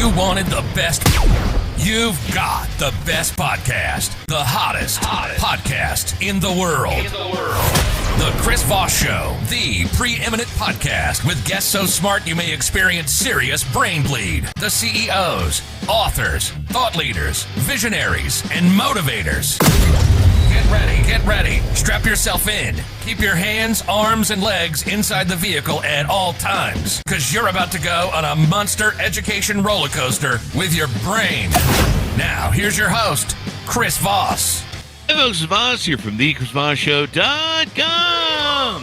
You wanted the best. You've got the best podcast. The hottest podcast in the world. The Chris Voss Show, the preeminent podcast with guests so smart you may experience serious brain bleed. The CEOs, authors, thought leaders, visionaries, and motivators. Get ready. Strap yourself in. Keep your hands, arms, and legs inside the vehicle at all times, because you're about to go on a monster education roller coaster with your brain. Now, here's your host, Chris Voss. Hey folks, it's Voss here from thechrisvossshow.com.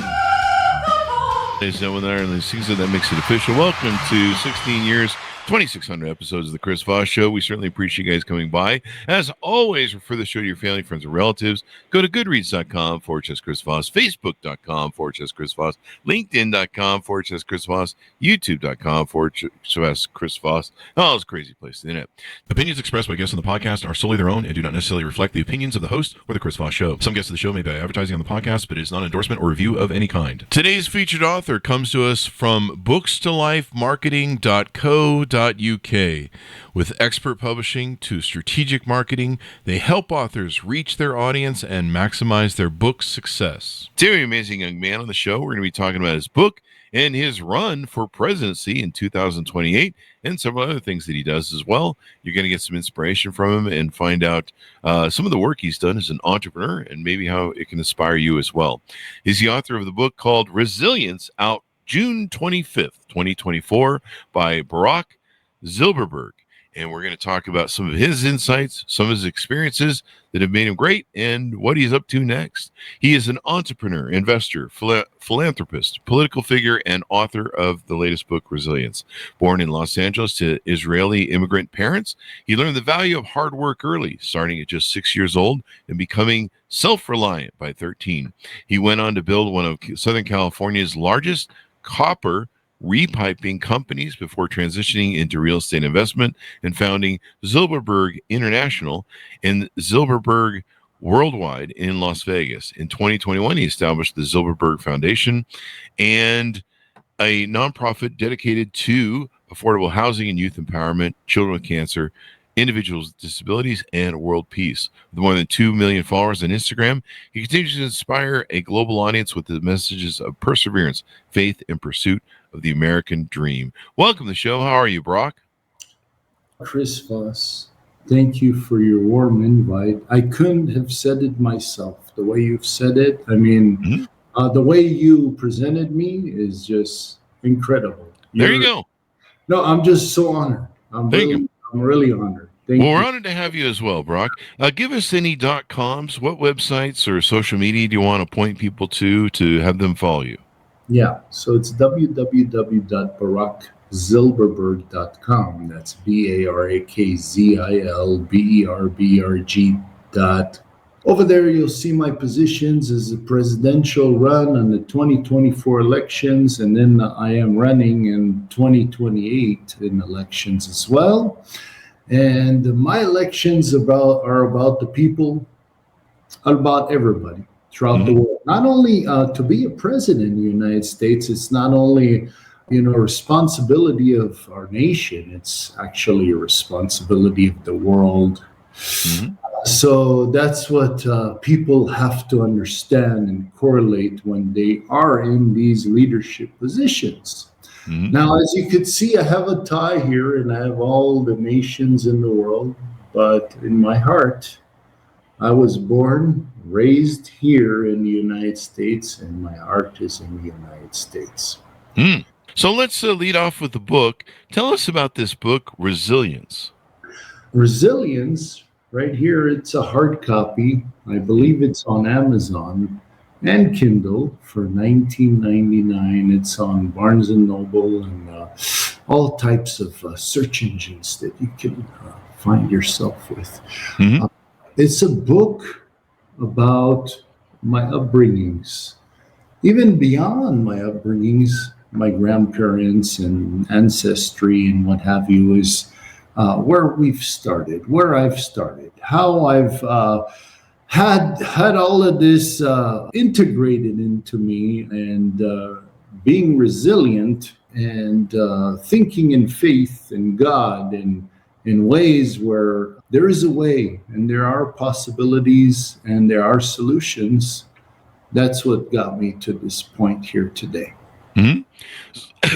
Ladies and gentlemen, there in the season that makes it official. Welcome to 16 years, 2,600 episodes of the Chris Voss Show. We certainly appreciate you guys coming by. As always, refer the show to your family, friends, and relatives. Go to goodreads.com/Chris Voss, facebook.com/Chris Voss, linkedin.com/Chris Voss, youtube.com/Chris Voss. Oh, it's a crazy place, isn't it? Opinions expressed by guests on the podcast are solely their own and do not necessarily reflect the opinions of the host or the Chris Voss Show. Some guests of the show may be advertising on the podcast, but it is not an endorsement or review of any kind. Today's featured author comes to us from bookstolifemarketing.co.uk. With expert publishing to strategic marketing, they help authors reach their audience and maximize their book's success. Very amazing young man on the show. We're going to be talking about his book and his run for presidency in 2028 and several other things that he does as well. You're going to get some inspiration from him and find out some of the work he's done as an entrepreneur and maybe how it can inspire you as well. He's the author of the book called Resilience, out June 25th, 2024 by Barak, Zilberberg, and we're going to talk about some of his insights, some of his experiences that have made him great, and what he's up to next. He is an entrepreneur, investor, philanthropist, political figure, and author of the latest book, Resilience. Born in Los Angeles to Israeli immigrant parents, he learned the value of hard work early, starting at just 6 years old and becoming self-reliant by 13. He went on to build one of Southern California's largest copper repiping companies before transitioning into real estate investment and founding Zilberberg International and Zilberberg Worldwide in Las Vegas. In 2021, he established the Zilberberg Foundation and a nonprofit dedicated to affordable housing and youth empowerment, children with cancer, individuals with disabilities, and world peace. With more than 2 million followers on Instagram, he continues to inspire a global audience with the messages of perseverance, faith, and pursuit of the American dream. Welcome to the show. How are you, Barak? Chris Voss, thank you for your warm invite. I couldn't have said it myself the way you've said it. I mean, the way you presented me is just incredible. There you go. No, I'm just so honored. I'm really honored. Thank you. We're honored to have you as well, Barak. Give us any .coms. What websites or social media do you want to point people to have them follow you? Yeah, so it's www.barakzilberberg.com. That's BARAKZILBERBRG. Over there, you'll see my positions as a presidential run on the 2024 elections, and then I am running in 2028 in elections as well. And my elections are about the people, about everybody throughout the world. Not only to be a president in the United States, it's not only a responsibility of our nation, it's actually a responsibility of the world. So that's what people have to understand and correlate when they are in these leadership positions. Now, as you can see, I have a tie here and I have all the nations in the world, but in my heart, I was born, raised here in the United States, and my heart is in the United States. So let's lead off with the book. Tell us about this book, Resilience. Resilience, right here, it's a hard copy. I believe it's on Amazon and Kindle for $19.99. It's on Barnes & Noble and all types of search engines that you can find yourself with. It's a book about my upbringings. Even beyond my upbringings, my grandparents and ancestry and what have you is where we've started, where I've started, how I've had all of this integrated into me, and being resilient and thinking in faith in God and in ways where there is a way and there are possibilities and there are solutions. That's what got me to this point here today. Mm-hmm.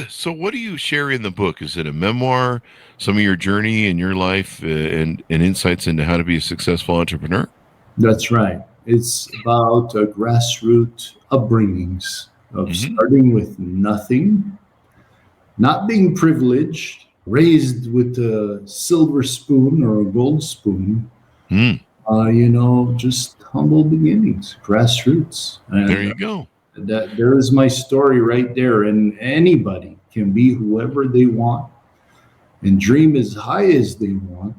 So what do you share in the book? Is it a memoir, some of your journey in your life and insights into how to be a successful entrepreneur? That's right. It's about grassroots upbringings of starting with nothing, not being privileged, raised with a silver spoon or a gold spoon, just humble beginnings, grassroots. And there you go. There is my story right there. And anybody can be whoever they want and dream as high as they want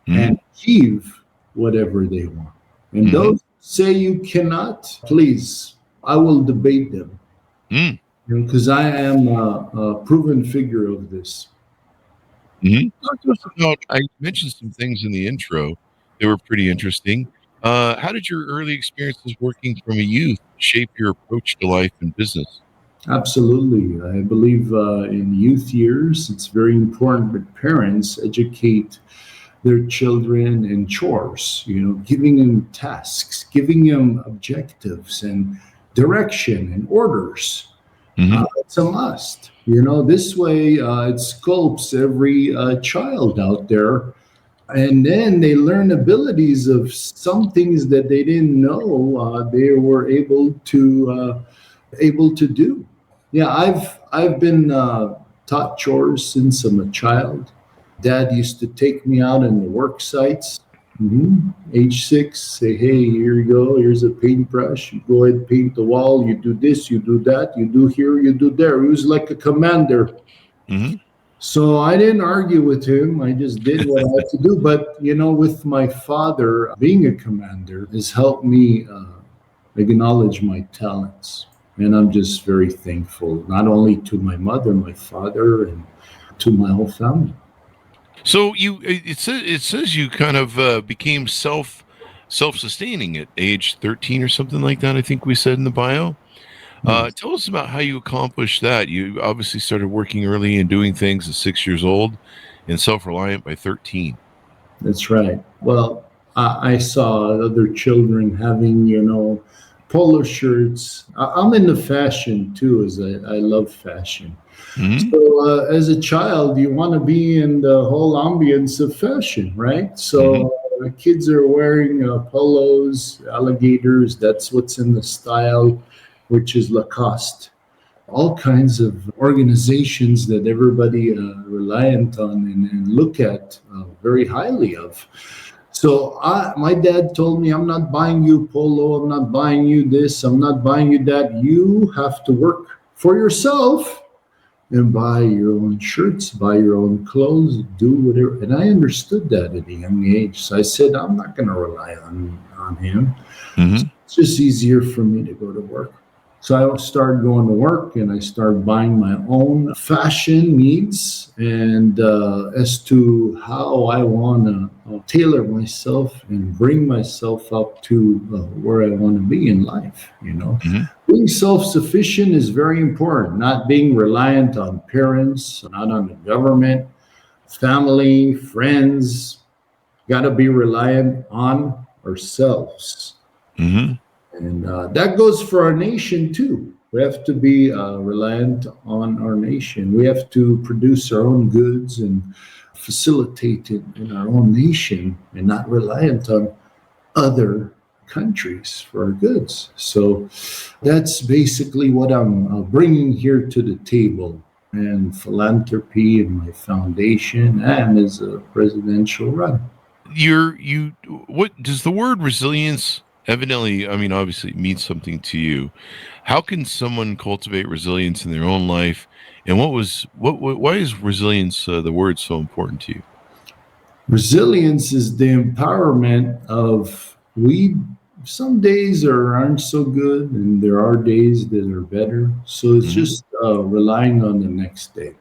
and achieve whatever they want. And those who say you cannot, please, I will debate them. Because I am a proven figure of this. Talk to us about, I mentioned some things in the intro that were pretty interesting. How did your early experiences working from a youth shape your approach to life and business? Absolutely. I believe in youth years, it's very important that parents educate their children in chores, giving them tasks, giving them objectives and direction and orders. It's a must. This way it sculpts every child out there. And then they learn abilities of some things that they didn't know they were able to do. Yeah, I've been taught chores since I'm a child. Dad used to take me out in the work sites. Age 6, say, hey, here you go. Here's a paintbrush. You go ahead, paint the wall. You do this, you do that. You do here, you do there. He was like a commander. So I didn't argue with him. I just did what I had to do. But, with my father, being a commander has helped me acknowledge my talents. And I'm just very thankful, not only to my mother, my father, and to my whole family. So it says you kind of became self-sustaining at age 13 or something like that. I think we said in the bio. Tell us about how you accomplished that. You obviously started working early and doing things at 6 years old, and self-reliant by 13. That's right. Well, I saw other children having, polo shirts. I'm into fashion too, as I love fashion. So as a child, you want to be in the whole ambience of fashion, right? So kids are wearing polos, alligators. That's what's in the style, which is Lacoste. All kinds of organizations that everybody reliant on and look at very highly of. So my dad told me, I'm not buying you polo. I'm not buying you this. I'm not buying you that. You have to work for yourself and buy your own shirts, buy your own clothes, do whatever. And I understood that at a young age. So I said, I'm not going to rely on him. It's just easier for me to go to work. So I started going to work and I started buying my own fashion needs and as to how I want to tailor myself and bring myself up to where I want to be in life, Being self-sufficient is very important, not being reliant on parents, not on the government, family, friends. Got to be reliant on ourselves. And that goes for our nation, too. We have to be reliant on our nation. We have to produce our own goods and facilitate it in our own nation and not reliant on other countries for our goods. So that's basically what I'm bringing here to the table. And philanthropy and my foundation and as a presidential run. What does the word resilience evidently, obviously it means something to you. How can someone cultivate resilience in their own life? And why is resilience, the word, so important to you? Resilience is the empowerment of some days aren't so good and there are days that are better. So it's just relying on the next day.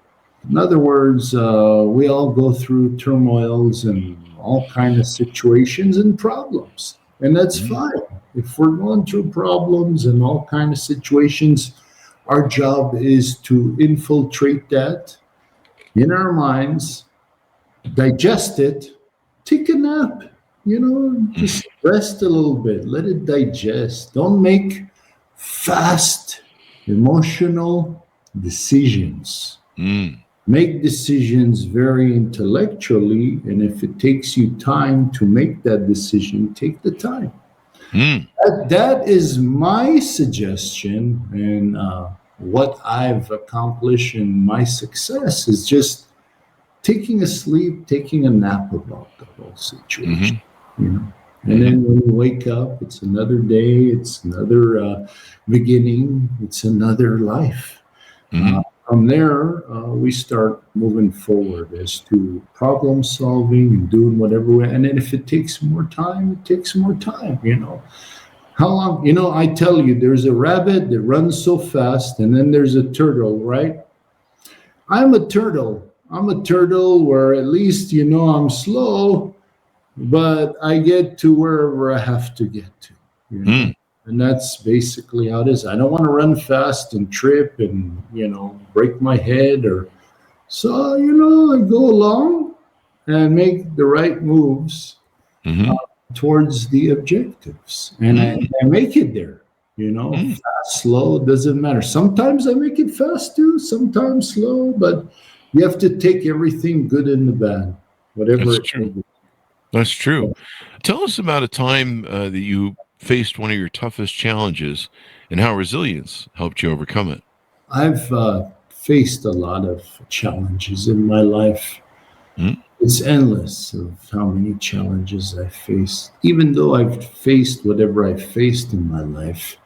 In other words, we all go through turmoils and all kinds of situations and problems. And that's fine. If we're going through problems and all kinds of situations, Our job is to infiltrate that in our minds, digest it, take a nap, just rest a little bit, let it digest. Don't make fast, emotional decisions. Make decisions very intellectually, and if it takes you time to make that decision, take the time. That is my suggestion, and what I've accomplished in my success is just taking a nap about the whole situation. And then when you wake up, it's another day, it's another beginning, it's another life. From there, we start moving forward as to problem solving and doing whatever. And then if it takes more time, it takes more time, How long? I tell you, there's a rabbit that runs so fast, and then there's a turtle, right? I'm a turtle. Where at least, I'm slow, but I get to wherever I have to get to. And that's basically how it is. I don't want to run fast and trip and, break my head so, I go along and make the right moves towards the objectives. And I make it there, fast, slow, doesn't matter. Sometimes I make it fast too, sometimes slow, but you have to take everything good and the bad, whatever That's it true. is. That's true. Tell us about a time that you faced one of your toughest challenges and how resilience helped you overcome it. I've faced a lot of challenges in my life. It's endless of how many challenges I faced. Even though I've faced whatever I've faced in my life,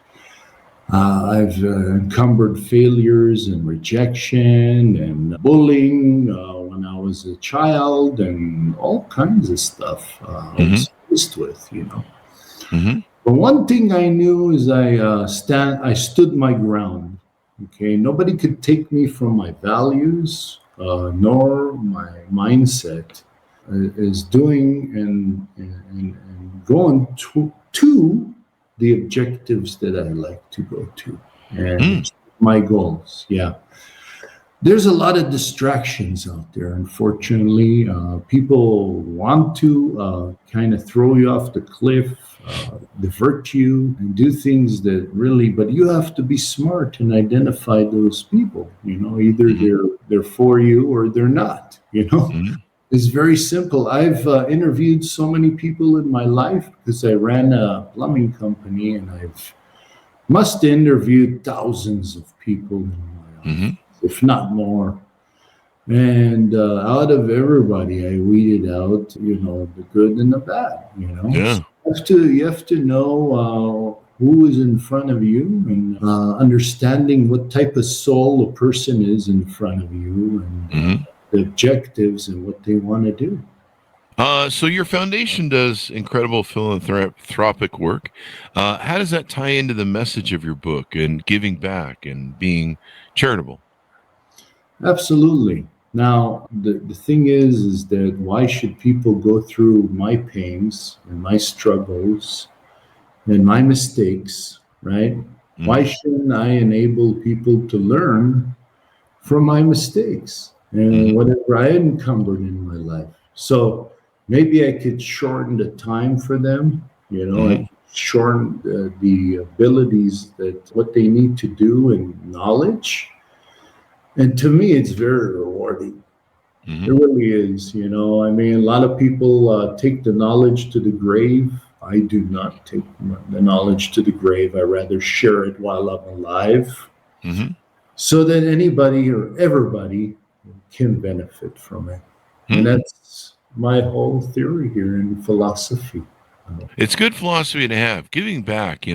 I've encumbered failures and rejection and bullying when I was a child and all kinds of stuff I was faced with, But one thing I knew is I stood my ground. Okay, nobody could take me from my values nor my mindset is doing and going to the objectives that I like to go to and my goals. Yeah. There's a lot of distractions out there, unfortunately. People want to kind of throw you off the cliff, divert you, and do things that really, but you have to be smart and identify those people. Either they're for you or they're not. It's very simple. I've interviewed so many people in my life because I ran a plumbing company, and I've must interviewed thousands of people in my life, if not more. And out of everybody, I weeded out, the good and the bad. Yeah. So you have to know who is in front of you, and understanding what type of soul a person is in front of you, and the objectives and what they want to do. So your foundation does incredible philanthropic work. How does that tie into the message of your book and giving back and being charitable? Absolutely. Now, the thing is that why should people go through my pains and my struggles and my mistakes, right? Why shouldn't I enable people to learn from my mistakes and whatever I encumbered in my life? So maybe I could shorten the time for them, I could shorten the abilities that what they need to do and knowledge. And to me, it's very rewarding. It really is. A lot of people take the knowledge to the grave. I do not take the knowledge to the grave. I rather share it while I'm alive, so that anybody or everybody can benefit from it. And that's my whole theory here in philosophy. It's good philosophy to have. Giving back,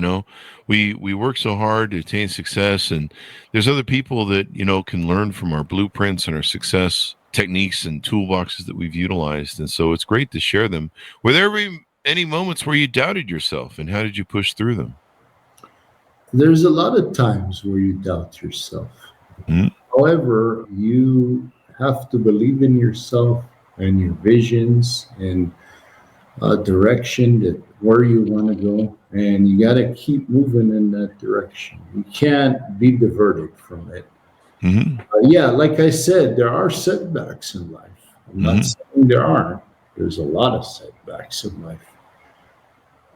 we work so hard to attain success, and there's other people that, can learn from our blueprints and our success techniques and toolboxes that we've utilized. And so it's great to share them. Were there any moments where you doubted yourself, and how did you push through them? There's a lot of times where you doubt yourself. However, you have to believe in yourself and your visions, and direction that where you want to go, and you got to keep moving in that direction. You can't be diverted from it. Mm-hmm. Yeah, like I said, there are setbacks in life. I'm not saying there aren't. There's a lot of setbacks in life.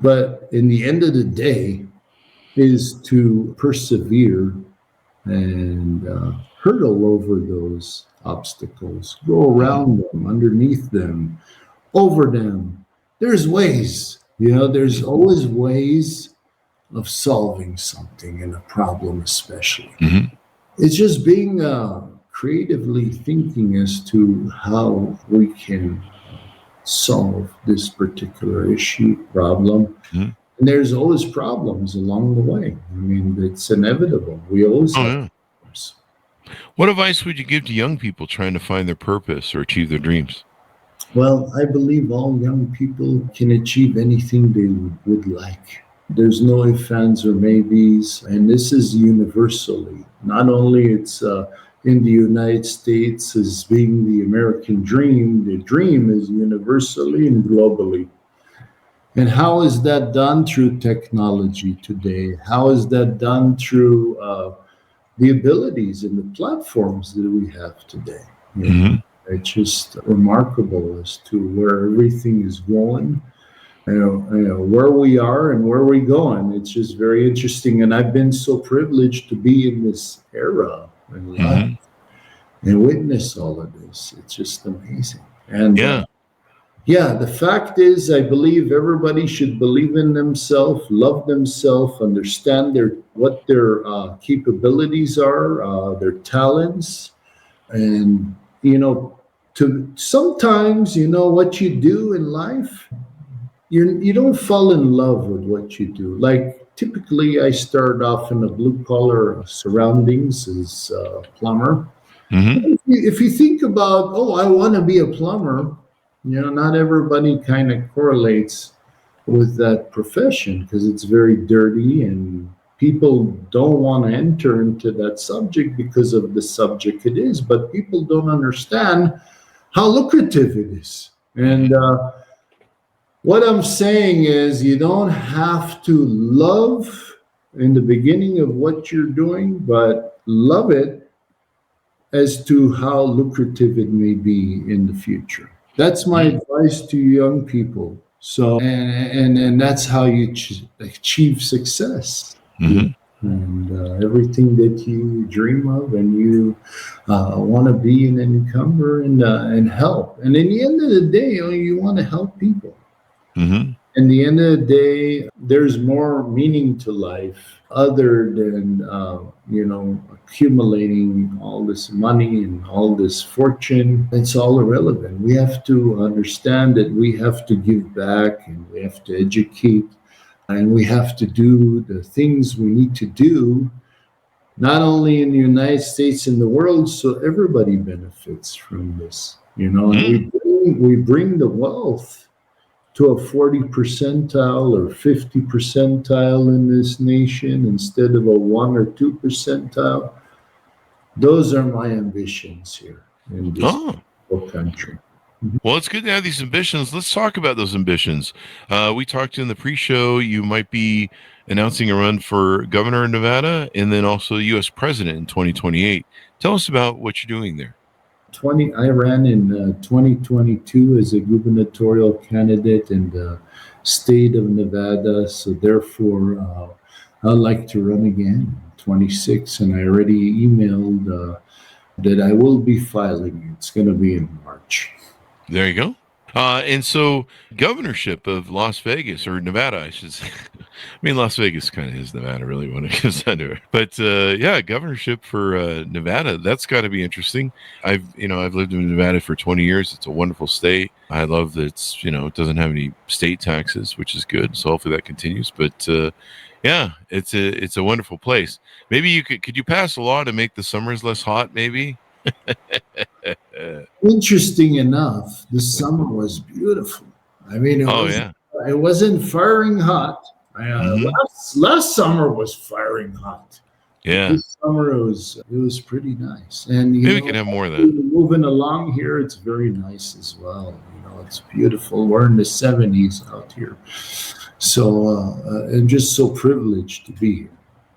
But in the end of the day, is to persevere and hurdle over those obstacles, go around them, underneath them, over them. There's ways, there's always ways of solving something in a problem, especially. Mm-hmm. It's just being creatively thinking as to how we can solve this particular problem. Mm-hmm. And there's always problems along the way. I mean, it's inevitable. We always have problems. What advice would you give to young people trying to find their purpose or achieve their dreams? Well, I believe all young people can achieve anything they would like. There's no ifs, ands, or maybes. And this is universally. Not only it's in the United States as being the American dream, the dream is universally and globally. And how is that done? Through technology today? How is that done? Through the abilities and the platforms that we have today? It's just remarkable as to where everything is going, where we are and where we're going. It's just very interesting. And I've been so privileged to be in this era in life and witness all of this. It's just amazing. And the fact is, I believe everybody should believe in themselves, love themselves, understand what their capabilities are, their talents, and to sometimes what you do in life, you don't fall in love with what you do. Like typically, I started off in the blue collar surroundings as a plumber. If you think about, I want to be a plumber. Not everybody kind of correlates with that profession because it's very dirty and people don't want to enter into that subject because of the subject it is, but people don't understand how lucrative it is. And what I'm saying is you don't have to love in the beginning of what you're doing, but love it as to how lucrative it may be in the future. That's my advice to young people. So, and that's how you achieve success. And everything that you dream of and you want to be an incomer and help. And in the end of the day, you want to help people. In the end of the day, there's more meaning to life other than, accumulating all this money and all this fortune. It's all irrelevant. We have to understand that we have to give back and we have to educate and we have to do the things we need to do, not only in the United States, in the world, so everybody benefits from this, and we bring the wealth to a 40 percentile or 50 percentile in this nation instead of a 1 or 2 percentile. Those are my ambitions here in this whole country. Well, it's good to have these ambitions. Let's talk about those ambitions. We talked in the pre-show, you might be announcing a run for governor of Nevada and then also U.S. president in 2028. Tell us about what you're doing there. I ran in 2022 as a gubernatorial candidate in the state of Nevada. So therefore, I'd like to run again in 26. And I already emailed that I will be filing. It's going to be in March. There you go. And so governorship of Las Vegas or Nevada, I should say. I mean, Las Vegas kind of is Nevada, really, when it comes down to it. But governorship for Nevada, that's got to be interesting. I've lived in Nevada for 20 years. It's a wonderful state. I love that it doesn't have any state taxes, which is good. So hopefully that continues. But it's a wonderful place. Maybe you could you pass a law to make the summers less hot? Maybe. Interesting enough, the summer was beautiful. I mean, it wasn't firing hot. Last summer was firing hot. Yeah. This summer it was pretty nice, and Maybe we can have more of that. moving along here, it's very nice as well. It's beautiful. We're in the 70s out here, so I'm just so privileged to be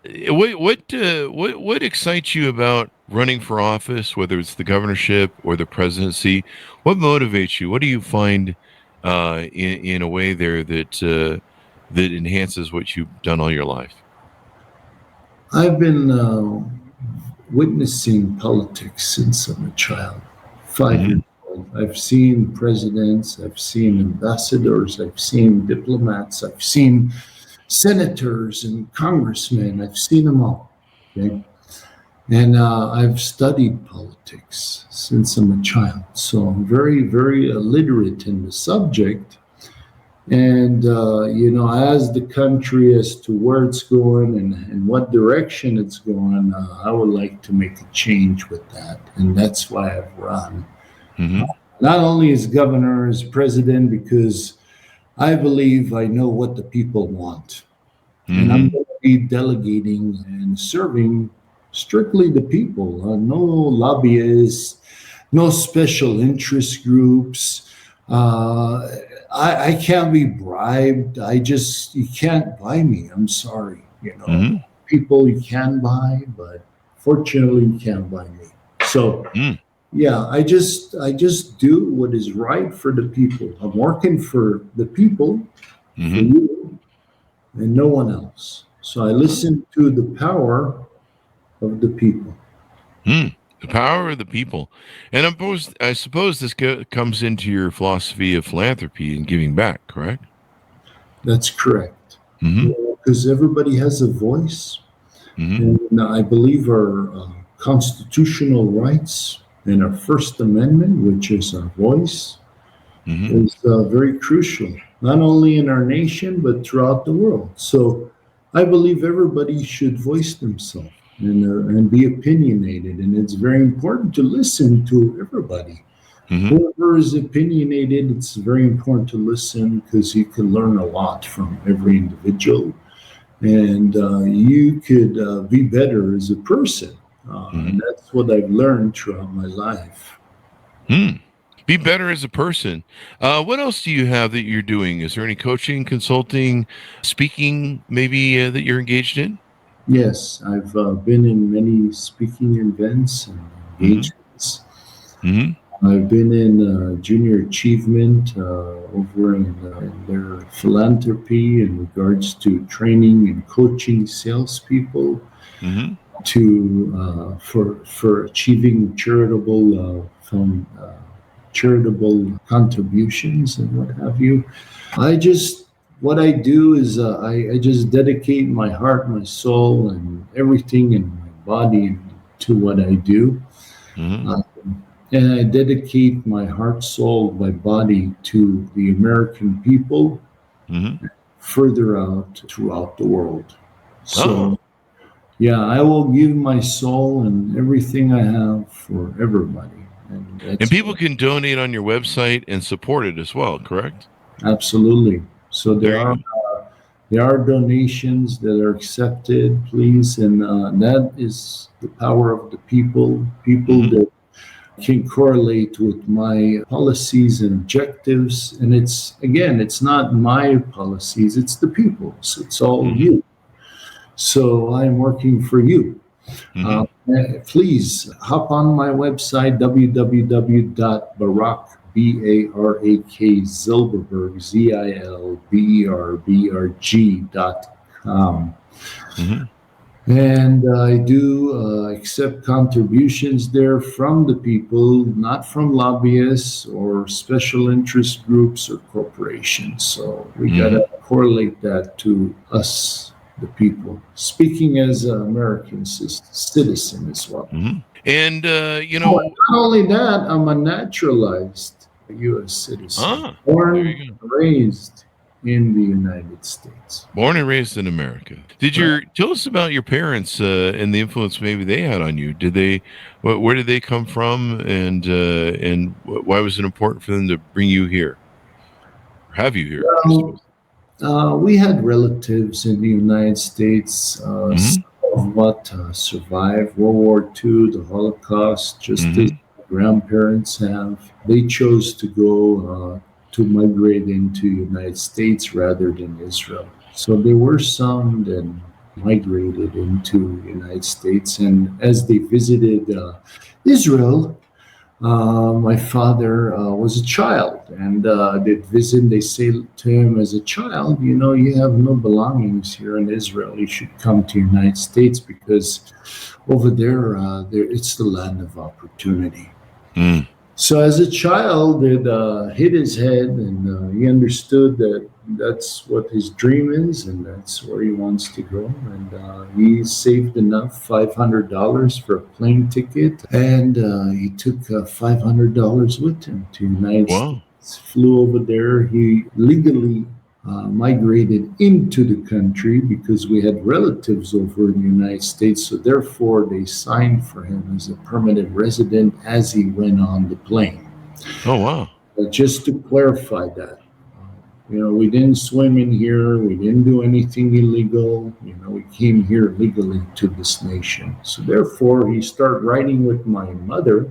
here. What excites you about running for office, whether it's the governorship or the presidency? What motivates you? What do you find in a way there that enhances what you've done all your life? I've been witnessing politics since I'm a child, 5 years old. I've seen presidents, I've seen ambassadors, I've seen diplomats, I've seen senators and congressmen. I've seen them all. Okay? And I've studied politics since I'm a child. So I'm very, very literate in the subject. And, as the country, as to where it's going and what direction it's going, I would like to make a change with that. And that's why I've run. Not only as governor, as president, because I believe I know what the people want. And I'm going to be delegating and serving strictly the people. No lobbyists, no special interest groups. I can't be bribed. You can't buy me. I'm sorry. People you can buy, but fortunately you can't buy me. So yeah, I just do what is right for the people. I'm working for the people, for you, and no one else. So I listen to the power of the people. The power of the people. And I suppose this comes into your philosophy of philanthropy and giving back, correct? That's correct. Because everybody has a voice. And I believe our constitutional rights and our First Amendment, which is our voice, is very crucial, not only in our nation, but throughout the world. So I believe everybody should voice themselves. And be opinionated, and it's very important to listen to everybody. Whoever is opinionated, it's very important to listen because you can learn a lot from every individual, and you could be better as a person. And that's what I've learned throughout my life. Be better as a person. What else do you have that you're doing? Is there any coaching, consulting, speaking, maybe that you're engaged in? Yes, I've been in many speaking events and engagements. I've been in Junior Achievement over in their philanthropy in regards to training and coaching salespeople for achieving charitable contributions and what have you. What I do is I just dedicate my heart, my soul, and everything in my body to what I do. And I dedicate my heart, soul, my body to the American people further out throughout the world. So, yeah, I will give my soul and everything I have for everybody. And people can donate on your website and support it as well, correct? Absolutely. So there are donations that are accepted, please, and that is the power of the people that can correlate with my policies and objectives. And it's not my policies, it's the people's. It's all you. So I'm working for you. Please hop on my website, www.barak, Barak Zilberberg, ZILBERBRG.com. And I do accept contributions there from the people, not from lobbyists or special interest groups or corporations. So we got to correlate that to us, the people, speaking as an American citizen as well. And, not only that, I'm a naturalized U.S. citizen, born and raised in the United States. Born and raised in America. Tell us about your parents and the influence maybe they had on you. Where did they come from, and why was it important for them to bring you here? Or have you here? We had relatives in the United States. Some of of what survived World War II, the Holocaust, just as grandparents have. They chose to go to migrate into the United States rather than Israel. So there were some that migrated into the United States, and as they visited Israel, my father was a child, and they'd visit. They say to him as a child, you have no belongings here in Israel. You should come to the United States because over there, it's the land of opportunity. Mm. So as a child, it hit his head, and he understood that that's what his dream is, and that's where he wants to go. And he saved enough, $500 for a plane ticket, and he took $500 with him to the United States. Flew over there. He legally migrated into the country because we had relatives over in the United States. So therefore, they signed for him as a permanent resident as he went on the plane. Oh, wow. But just to clarify that, we didn't swim in here. We didn't do anything illegal. We came here legally to this nation. So therefore, he started writing with my mother.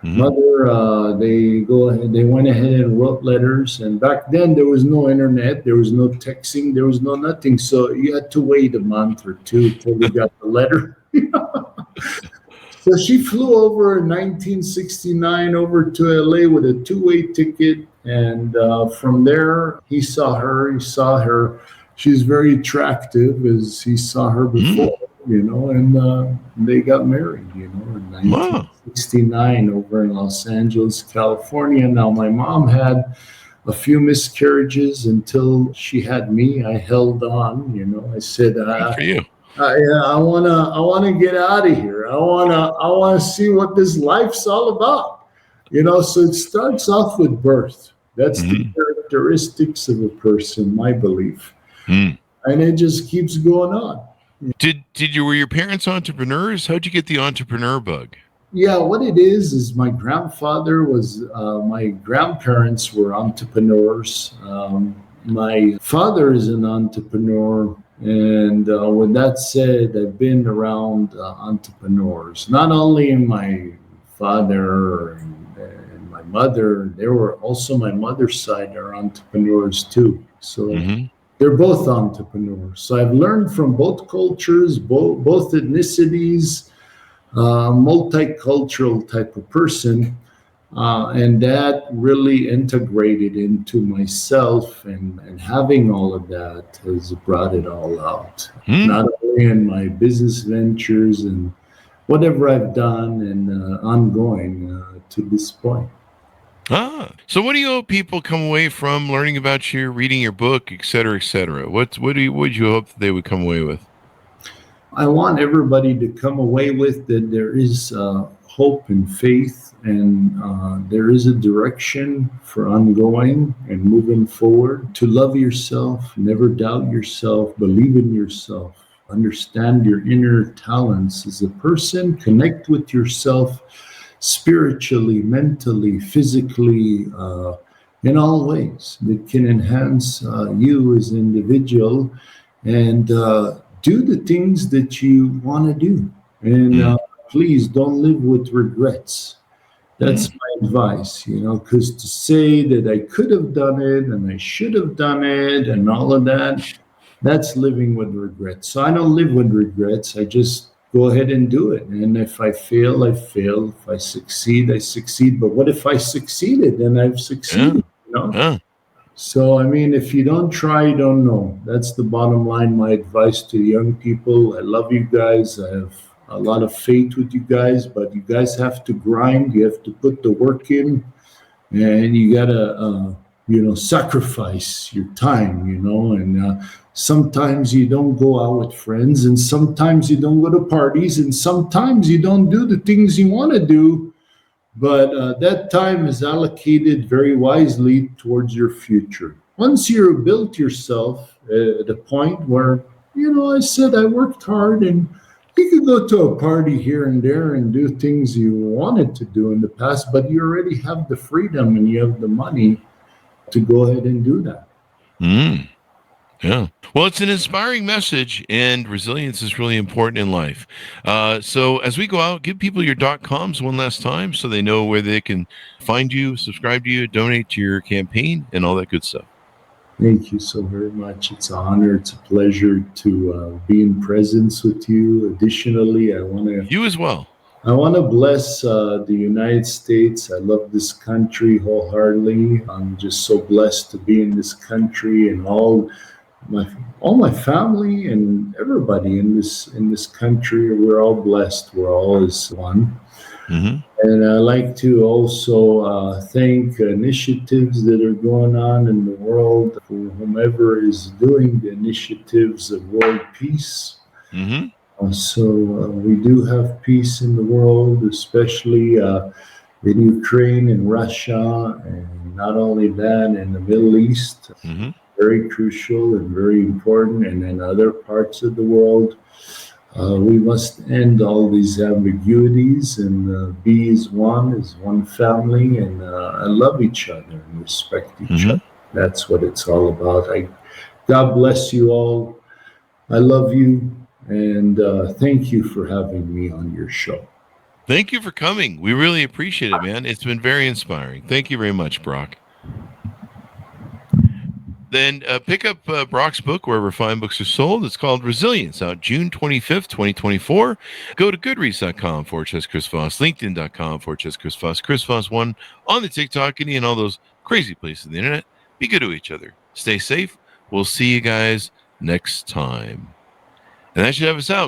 They went ahead and wrote letters. And back then, there was no internet. There was no texting. There was no nothing. So you had to wait a month or two until we got the letter. So she flew over in 1969 over to LA with a two-way ticket. And from there, he saw her. She's very attractive as he saw her before, and they got married, in 1969 over in Los Angeles, California. Now, my mom had a few miscarriages until she had me. I held on, I said, Good for you. I wanna get out of here. I wanna see what this life's all about. So it starts off with birth. That's the characteristics of a person, my belief. And it just keeps going on. Were your parents entrepreneurs? How'd you get the entrepreneur bug? Yeah, what it is my grandfather was, my grandparents were entrepreneurs. My father is an entrepreneur. And with that said, I've been around entrepreneurs, not only in my father and my mother. They were also my mother's side are entrepreneurs too. So they're both entrepreneurs. So I've learned from both cultures, both ethnicities, multicultural type of person. And that really integrated into myself, and having all of that has brought it all out. Not only in my business ventures and whatever I've done and ongoing to this point. So what do you hope people come away from learning about you, reading your book, et cetera, et cetera? What would you hope that they would come away with? I want everybody to come away with that there is hope and faith, and there is a direction for ongoing and moving forward. To love yourself, never doubt yourself, believe in yourself, understand your inner talents as a person, connect with yourself spiritually, mentally, physically, in all ways that can enhance you as an individual, and do the things that you want to do. And please don't live with regrets. That's my advice, because to say that I could have done it and I should have done it and all of that, that's living with regrets. So I don't live with regrets. I just go ahead and do it. And if I fail, I fail. If I succeed, I succeed. But what if I succeeded and I've succeeded? So, if you don't try, you don't know. That's the bottom line. My advice to young people. I love you guys. I have a lot of faith with you guys, but you guys have to grind. You have to put the work in, and you gotta, sacrifice your time, and sometimes you don't go out with friends, and sometimes you don't go to parties, and sometimes you don't do the things you want to do, but that time is allocated very wisely towards your future. Once you've built yourself at a point where, I said I worked hard, and you could go to a party here and there and do things you wanted to do in the past, but you already have the freedom and you have the money to go ahead and do that. Yeah. Well, it's an inspiring message, and resilience is really important in life. So as we go out, give people your .coms one last time so they know where they can find you, subscribe to you, donate to your campaign, and all that good stuff. Thank you so very much. It's an honor. It's a pleasure to be in presence with you. Additionally, You as well. I want to bless the United States. I love this country wholeheartedly. I'm just so blessed to be in this country, and all my family and everybody in this country. We're all blessed. We're all as one. Mm-hmm. And I like to also thank initiatives that are going on in the world, for whomever is doing the initiatives of world peace. Mm-hmm. So we do have peace in the world, especially in Ukraine and Russia, and not only that, in the Middle East. Mm-hmm. Very crucial and very important. And in other parts of the world, we must end all these ambiguities and be as one family, and love each other and respect each other. That's what it's all about. God bless you all. I love you, and thank you for having me on your show. Thank you for coming. We really appreciate it, man. It's been very inspiring. Thank you very much, Barak. Then pick up Barak's book wherever fine books are sold. It's called Resilience, out June 25th, 2024. Go to goodreads.com/Chris Voss, linkedin.com/Chris Voss, Chris Voss1 on the TikTok, and all those crazy places on the internet. Be good to each other. Stay safe. We'll see you guys next time. And that should have us out.